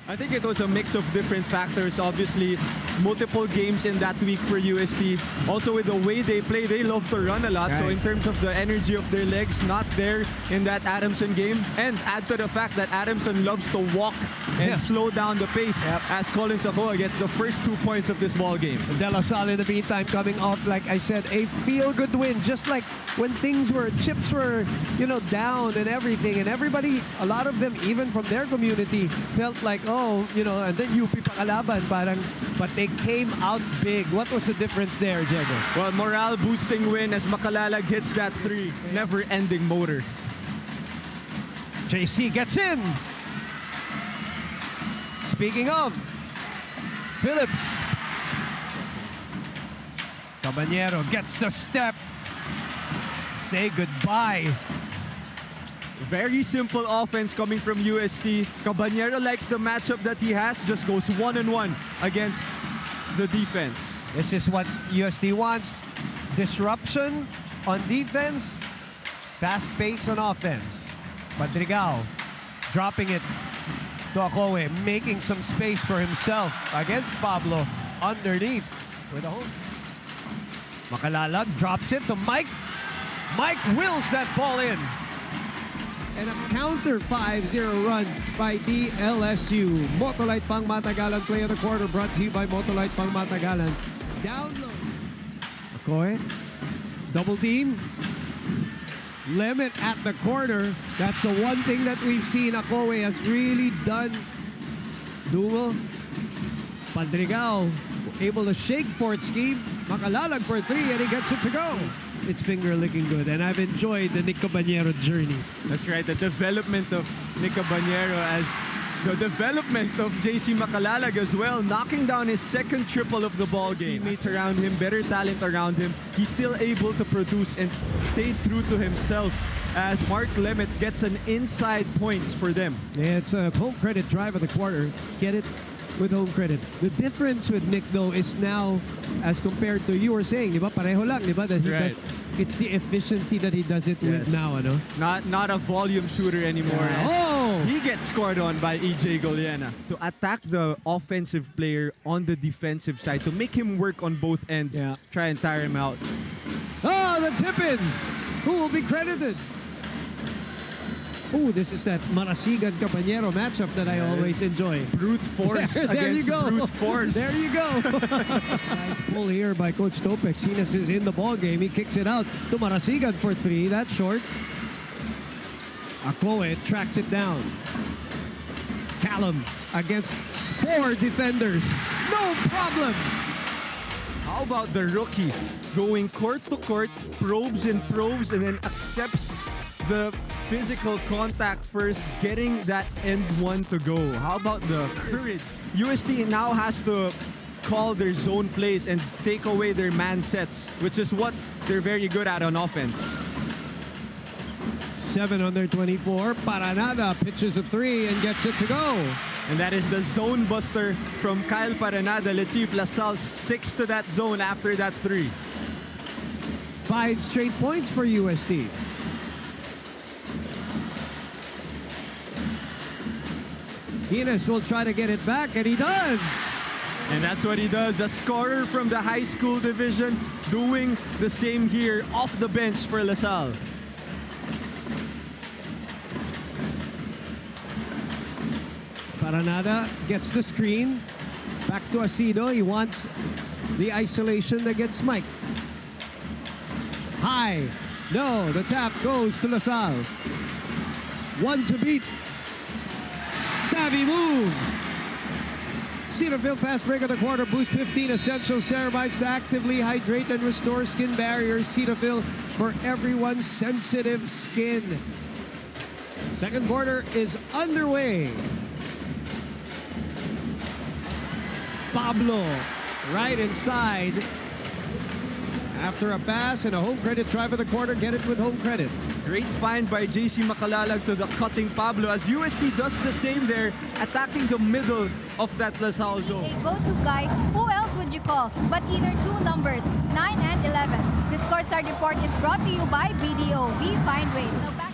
I think it was a mix of different factors. Obviously, multiple games in that week for UST. Also, with the way they play, they love to run a lot. Right. So in terms of the energy of their legs, not there in that Adamson game. And add to the fact that Adamson loves to walk and slow down the pace as Colin Sacoa gets the first 2 points of this ball game. De La Salle, in the meantime, coming off, like I said, a feel-good win. Just like when chips were, down and everything. And everybody, a lot of them, even from their community, felt like, and then UP pakalaban, but they came out big. What was the difference there, Diego? Well, morale boosting win as Makalalag hits that three. Never-ending motor. JC gets in. Speaking of, Phillips. Caballero gets the step. Say goodbye. Very simple offense coming from UST. Caballero likes the matchup that he has, just goes one-on-one against the defense. This is what UST wants. Disruption on defense, fast pace on offense. Madrigal dropping it to Akoe, making some space for himself against Pablo underneath with a home. Makalalag drops it to Mike. Mike wills that ball in. And a counter 5-0 run by DLSU. Motolite Pang Matagalan play of the quarter brought to you by Motolite Pang Matagalan. Download. Akoe. Double team. Limit at the corner. That's the one thing that we've seen Akoe has really done. Duel. Pandrigao able to shake Fort Scheme. Makalalag for three and he gets it to go. It's finger looking good, and I've enjoyed the Nick Caballero journey. That's right, the development of Nick Caballero as the development of JC Makalalag as well, knocking down his second triple of the ball game. Teammates around him, better talent around him. He's still able to produce and stay true to himself as Mark Lemet gets an inside points for them. It's a home credit drive of the quarter. Get it? With home credit. The difference with Nick, though, is now, as compared to you were saying, di ba? Pareho lang, di ba? That he does, it's the efficiency that he does it with now, ano? Not a volume shooter anymore. Oh! He gets scored on by EJ Goliana. To attack the offensive player on the defensive side, to make him work on both ends, try and tire him out. Oh, the tip-in! Who will be credited? Oh, this is that Marasigan Caballero matchup that I always enjoy. Brute force against brute force. There you go. Nice pull here by Coach Topek. Sinas is in the ball game. He kicks it out to Marasigan for three. That's short. Akoe tracks it down. Callum against four defenders. No problem. How about the rookie going court to court, probes and probes, and then accepts the physical contact first, getting that end one to go. How about the courage? UST now has to call their zone plays and take away their man sets, which is what they're very good at on offense. 7 under 24. Paranada pitches a three and gets it to go. And that is the zone buster from Kyle Paranada. Let's see if LaSalle sticks to that zone after that three. 5 straight points for UST. Guinness will try to get it back, and he does. And that's what he does. A scorer from the high school division doing the same here off the bench for LaSalle. Paranada gets the screen. Back to Asido. He wants the isolation against Mike. High. No, the tap goes to LaSalle. One to beat. Savvy move. Cedarville fast break of the quarter. Boost 15 essential ceramides to actively hydrate and restore skin barriers. Cedarville for everyone's sensitive skin. Second quarter is underway. Pablo right inside. After a pass and a home credit drive of the quarter, get it with home credit. Great find by JC Makalalag to the cutting Pablo as UST does the same there, attacking the middle of that LaSalle zone. A go-to guy, who else would you call? But either two numbers, 9 and 11. This courtside report is brought to you by BDO. We find ways. Now back.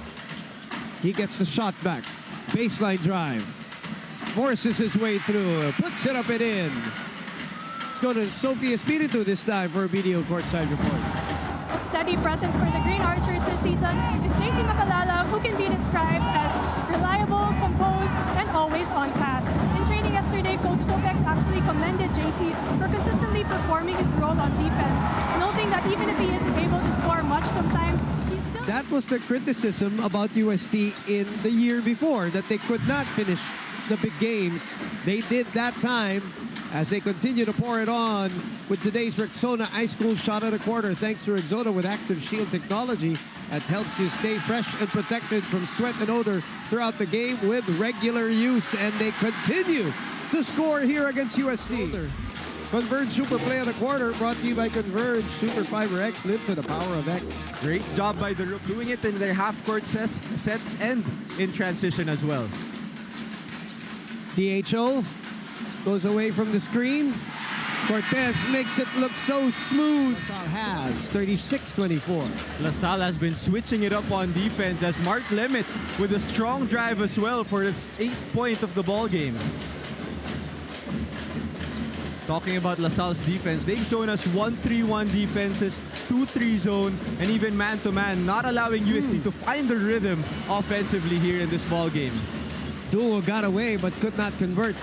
He gets the shot back. Baseline drive. forces his way through, puts it up and in. Let's go to Sophie Espiritu this time for a video courtside report. A steady presence for the Green Archers this season is JC Macalala, who can be described as reliable, composed, and always on task. In training yesterday, Coach Topex actually commended JC for consistently performing his role on defense, noting that even if he isn't able to score much sometimes, he's still... That was the criticism about UST in the year before, that they could not finish the big games. They did that time as they continue to pour it on with today's Rexona Ice Cool Shot at a Quarter. Thanks to Rexona with Active Shield technology that helps you stay fresh and protected from sweat and odor throughout the game with regular use. And they continue to score here against UST. Converge Super Play of the Quarter brought to you by Converge Super Fiber X. Live to the power of X. Great job by the Rook, doing it in their half-court sets and in transition as well. DHO goes away from the screen. Cortez makes it look so smooth. Has 36-24. LaSalle has been switching it up on defense as Mark Lemet with a strong drive as well for its 8th point of the ball game. Talking about LaSalle's defense, they've shown us 1-3-1 defenses, 2-3 zone, and even man-to-man, not allowing UST to find the rhythm offensively here in this ball game. Duo got away but could not convert.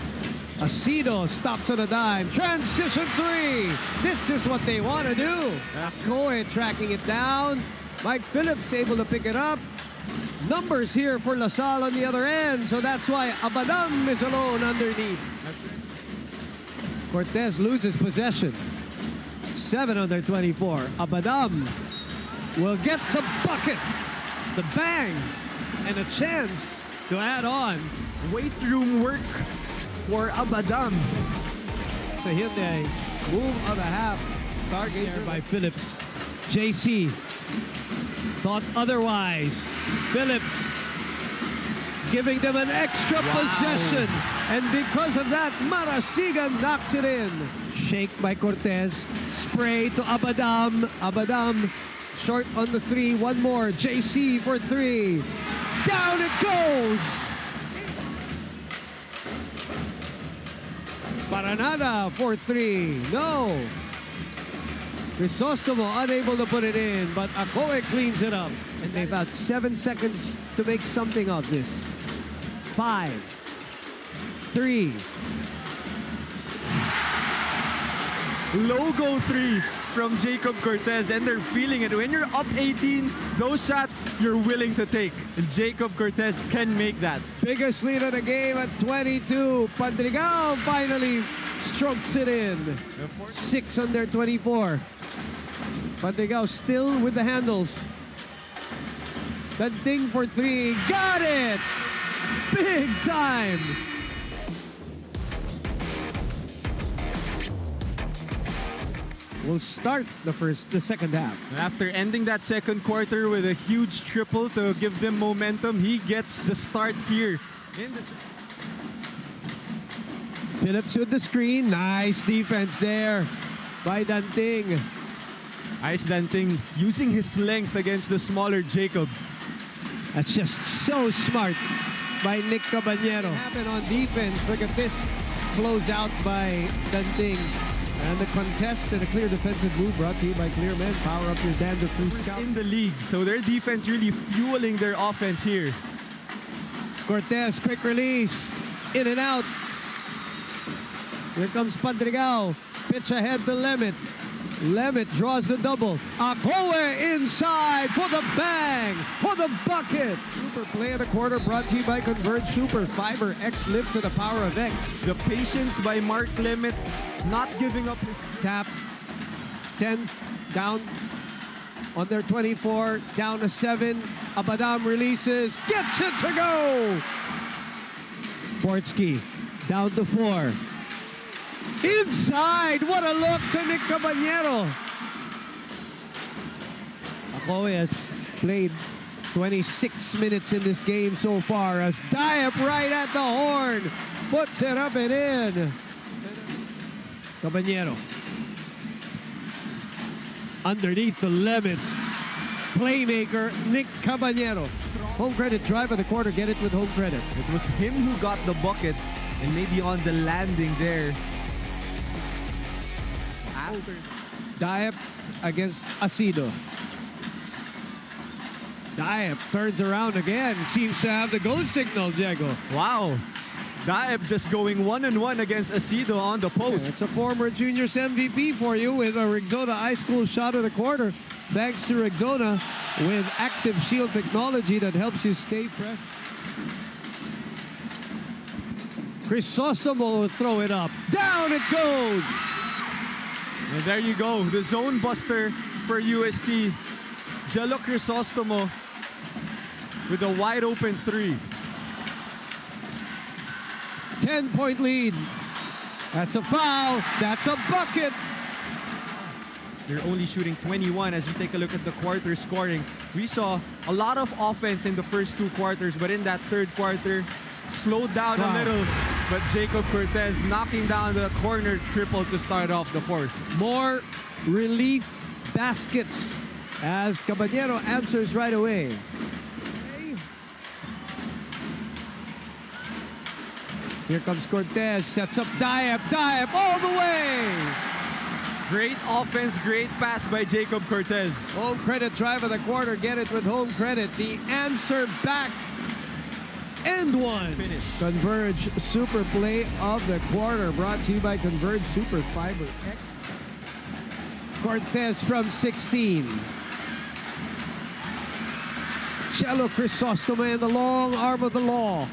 Acedo stops on a dime. Transition three. This is what they want to do. That's Koe tracking it down. Mike Phillips able to pick it up. Numbers here for LaSalle on the other end, so that's why Abadam is alone underneath. That's right. Cortez loses possession. 7 on their 24. Abadam will get the bucket, the bang, and a chance to add on. Weight room work for Abadam. So here they move of the half. Stargazer by Phillips. JC thought otherwise. Phillips giving them an extra possession. And because of that, Marasigan knocks it in. Shake by Cortez. Spray to Abadam. Abadam short on the three. One more. JC for three. Down it goes. Paranada for three. No. Crisostomo unable to put it in, but Akoe cleans it up. And they've got 7 seconds to make something of this. 5, 3. Logo 3 from Jacob Cortez, and they're feeling it. When you're up 18, those shots you're willing to take. And Jacob Cortez can make that. Biggest lead of the game at 22. Padrigal finally strokes it in. 6 on their 24. Padrigal still with the handles. Danting for three. Got it! Big time! We'll start the second half. After ending that second quarter with a huge triple to give them momentum, he gets the start here. Phillips with the screen. Nice defense there by Danting. Ice Danting using his length against the smaller Jacob. That's just so smart by Nick Caballero. Happen on defense. Look at this close out by Danting. And the contest and a clear defensive move brought to you by Clear Men. Power up your dander-free scout. In the league, so their defense really fueling their offense here. Cortez, quick release. In and out. Here comes Padrigal. Pitch ahead to Lemet. Lemet draws the double. Akoe inside for the bang, for the bucket. Super play of the quarter brought to you by Converge Super Fiber X. Live to the power of X. The patience by Mark Lemet, not giving up his Tap. 10 down on their 24. Down to 7. Abadam releases. Gets it to go. Fortsky down to 4. Inside! What a look to Nick Caballero. Akoe has played 26 minutes in this game so far as Diep right at the horn. Puts it up and in. Caballero. Underneath the lemon. Playmaker, Nick Caballero. Home credit drive of the quarter. Get it with home credit. It was him who got the bucket And maybe on the landing there. After. Diep against Asido. Diep turns around again. Seems to have the goal signal, Diego. Wow. Daeb just going one-on-one against Asido on the post. It's a former juniors MVP for you with a Rexona High School shot of the quarter. Thanks to Rexona with active shield technology that helps you stay fresh. Crisostomo will throw it up. Down it goes! And there you go, the zone buster for UST. Jello Crisostomo with a wide open three. 10-point lead. That's a foul. That's a bucket. They're only shooting 21 as we take a look at the quarter scoring. We saw a lot of offense in the first two quarters, but in that third quarter, slowed down a little. But Jacob Cortez knocking down the corner triple to start off the fourth. More relief baskets as Caballero answers right away. Here comes Cortez, sets up Diep all the way! Great offense, great pass by Jacob Cortez. Home credit drive of the quarter, get it with home credit. The answer back, and one. Finish. Converge Super Play of the quarter, brought to you by Converge Super Fiber X. Cortez from 16. Cello Crisostomo and the long arm of the law.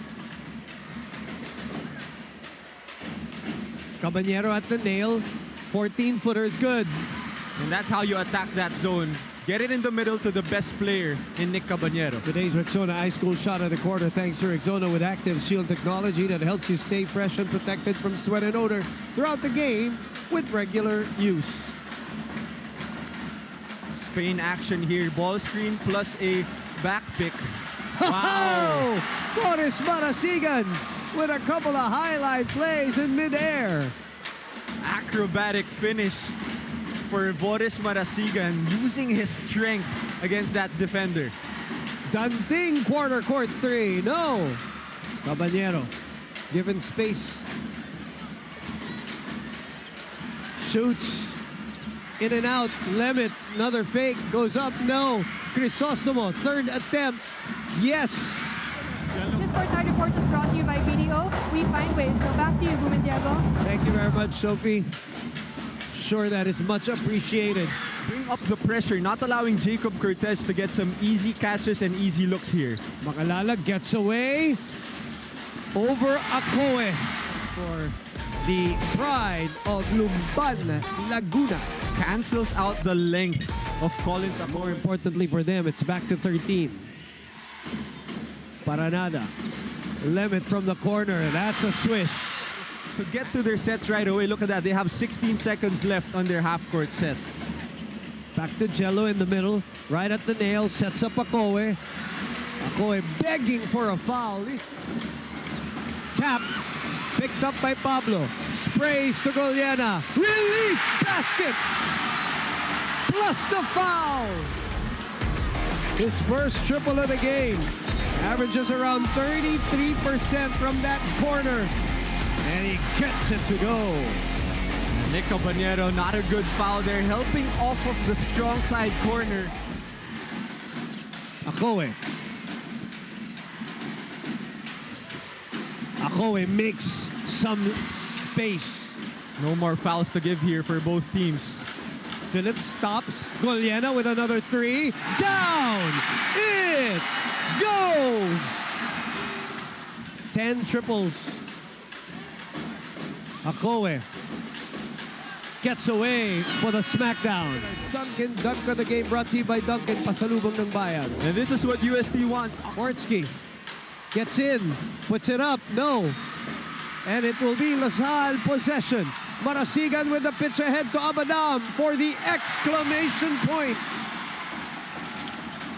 Caballero at the nail. 14-footer is good. And that's how you attack that zone. Get it in the middle to the best player in Nick Caballero. Today's Rexona High School shot of the quarter thanks to Rexona with active shield technology that helps you stay fresh and protected from sweat and odor throughout the game with regular use. Spain action here. Ball screen plus a back pick. Wow! Boris Marasigan with a couple of highlight plays in midair. Acrobatic finish for Boris Marasigan, using his strength against that defender. Danting quarter court three. No. Caballero given space. Shoots. In and out. Lemit. Another fake. Goes up. No. Crisostomo. Third attempt. Yes. This courtside report is brought to you by BDO. We find ways. Now back to you, Boom and Diego. Thank you very much, Sophie. Sure, that is much appreciated. Bring up the pressure, not allowing Jacob Cortez to get some easy catches and easy looks here. Macalala gets away over Akoe for the pride of Lumban, Laguna. Cancels out the length of Collins More Akoe. importantly for them, it's back to 13. Paranada. Lemit from the corner. That's a swish. To get to their sets right away, look at that. They have 16 seconds left on their half-court set. Back to Jello in the middle. Right at the nail. Sets up Akoe. Akoe begging for a foul. Tap. Picked up by Pablo. Sprays to Goliana. Relief basket. Plus the foul. His first triple of the game. Averages around 33% from that corner. And he gets it to go. Nick Caballero, not a good foul there, helping off of the strong side corner. Akoe. Akoe makes some space. No more fouls to give here for both teams. Phillips stops. Goliana with another three. Down! It goes! 10 triples. Akoe gets away for the smackdown. Duncan, dunk of the game brought to you by Duncan, pasalubong ng bayan. And this is what UST wants. Kortsky gets in, puts it up, no. And it will be LaSalle possession. Marasigan with the pitch ahead to Abadam for the exclamation point.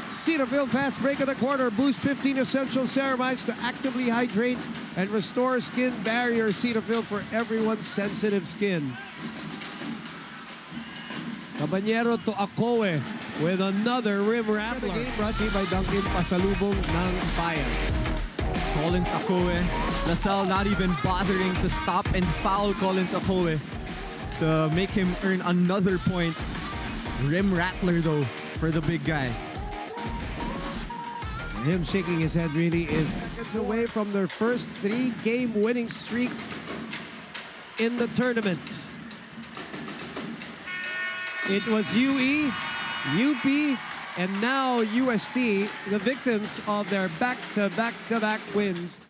Cetaphil fast break of the quarter. Boost 15 essential ceramides to actively hydrate and restore skin barrier. Cetaphil for everyone's sensitive skin. Caballero to Akoe with another rim rattler. Brought to you by Duncan, pasalubong ng bayan. Collins Akoe. LaSalle not even bothering to stop and foul Collins Akoe to make him earn another point. Rim rattler though for the big guy. Him shaking his head really is seconds away from their first 3-game winning streak in the tournament. It was UE, UP, and now UST, the victims of their back-to-back-to-back wins.